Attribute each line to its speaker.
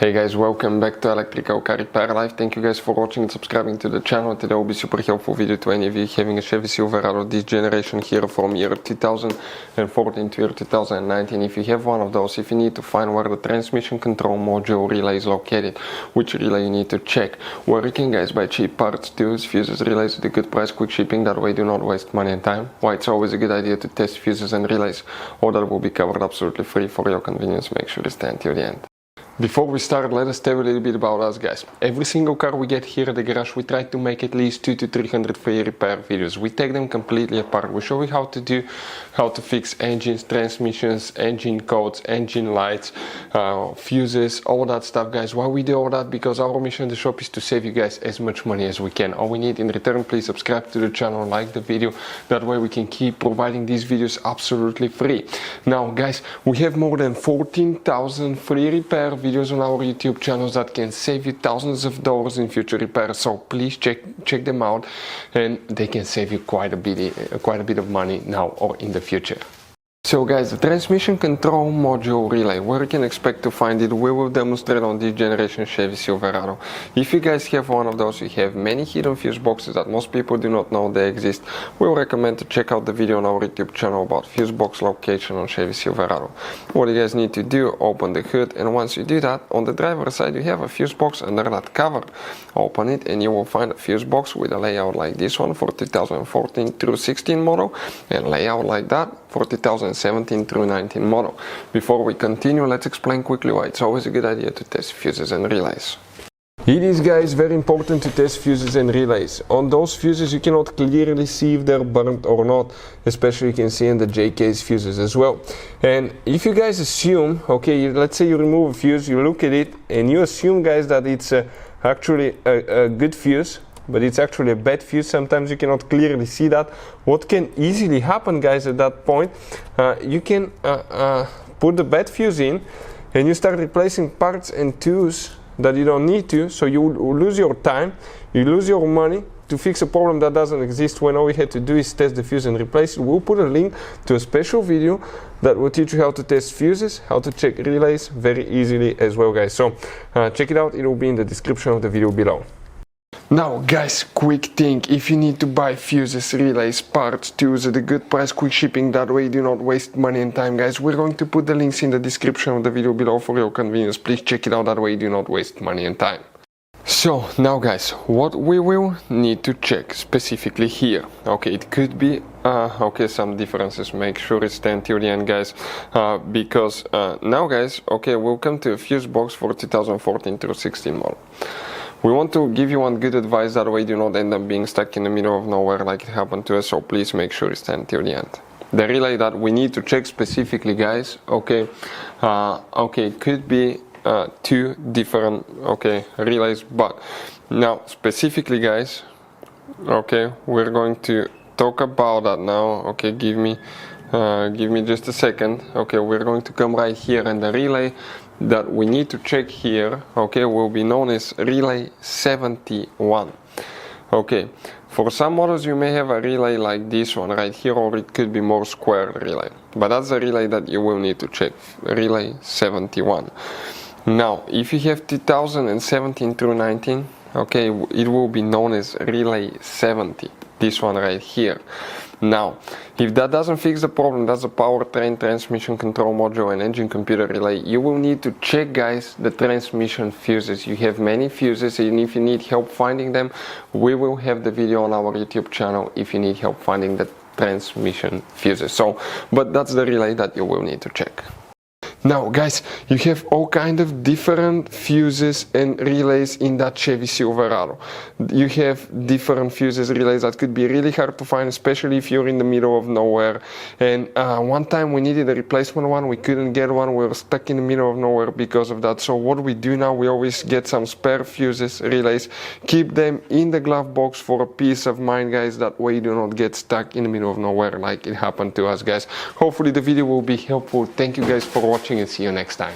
Speaker 1: Hey guys, welcome back to Electrical Car Repair Life. Thank you guys for watching and subscribing to the channel. Today will be super helpful video to any of you having a Chevy Silverado this generation here from year 2014 to year 2019. If you have one of those, if you need to find where the transmission control module relay is located, which relay you need to check, where you can guys buy cheap parts, tools, fuses, relays at a good price, quick shipping, that way do not waste money and time. Why it's always a good idea to test fuses and relays, all that will be covered absolutely free for your convenience. Make sure to stay until the end. Before we start, let us tell you a little bit about us guys. Every single car we get here at the garage, we try to make at least 200 to 300 free repair videos. We take them completely apart. We show you how to fix engines, transmissions, engine codes, engine lights, fuses, all that stuff guys. Why we do all that? Because our mission in the shop is to save you guys as much money as we can. All we need in return, please subscribe to the channel, like the video. That way we can keep providing these videos absolutely free. Now guys, we have more than 14,000 free repair videos on our YouTube channels that can save you thousands of dollars in future repairs. So please check them out, and they can save you quite a bit of money now or in the future. So guys, the transmission control module relay, where you can expect to find it, we will demonstrate on this generation Chevy Silverado. If you guys have one of those, you have many hidden fuse boxes that most people do not know they exist. We will recommend to check out the video on our YouTube channel about fuse box location on Chevy Silverado. What you guys need to do, open the hood, and once you do that, on the driver's side you have a fuse box under that cover. Open it and you will find a fuse box with a layout like this one for 2014 through 16 model, and layout like that for 2017 through 19 model. Before we continue, let's explain quickly why it's always a good idea to test fuses and relays. It is guys very important to test fuses and relays. On those fuses you cannot clearly see if they're burnt or not, especially you can see in the J-case fuses as well. And if you guys assume, okay, let's say you remove a fuse, you look at it and you assume guys that it's actually a good fuse, but it's actually a bad fuse. Sometimes you cannot clearly see that. What can easily happen guys at that point, you can put the bad fuse in and you start replacing parts and tools that you don't need to, so you lose your time, you lose your money to fix a problem that doesn't exist, when all we had to do is test the fuse and replace it. We'll put a link to a special video that will teach you how to test fuses, how to check relays very easily as well guys. So check it out, it will be in the description of the video below. Now guys, quick thing, if you need to buy fuses, relays, parts, tools at a good price, quick shipping, that way you do not waste money and time guys, we're going to put the links in the description of the video below for your convenience. Please check it out, that way you do not waste money and time. So now guys, what we will need to check specifically here, okay, it could be some differences. Make sure it's stay until the end guys, because now guys, okay, we'll come to a fuse box for 2014 through 16 model. We want to give you one good advice, that way you do not end up being stuck in the middle of nowhere like it happened to us, so please make sure you stay until the end. The relay that we need to check specifically guys, okay, it could be two different relays, but now specifically guys, okay, we're going to talk about that now. Okay, give me just a second. Okay, we're going to come right here, and the relay that we need to check here, okay, will be known as relay 71. Okay, for some models you may have a relay like this one right here, or it could be more square relay, but that's the relay that you will need to check, relay 71. Now if you have 2017 through 19, okay, it will be known as relay 70, this one right here. Now, if that doesn't fix the problem, that's the powertrain, transmission control module and engine computer relay, you will need to check guys the transmission fuses. You have many fuses, and if you need help finding them, we will have the video on our YouTube channel if you need help finding the transmission fuses. So, but that's the relay that you will need to check. Now guys, you have all kind of different fuses and relays in that Chevy Silverado. You have different fuses, relays that could be really hard to find, especially if you're in the middle of nowhere. And one time we needed a replacement one, we couldn't get one, we were stuck in the middle of nowhere because of that. So what we do now, we always get some spare fuses, relays, keep them in the glove box for a peace of mind guys, that way you do not get stuck in the middle of nowhere like it happened to us guys. Hopefully the video will be helpful. Thank you guys for watching and see you next time.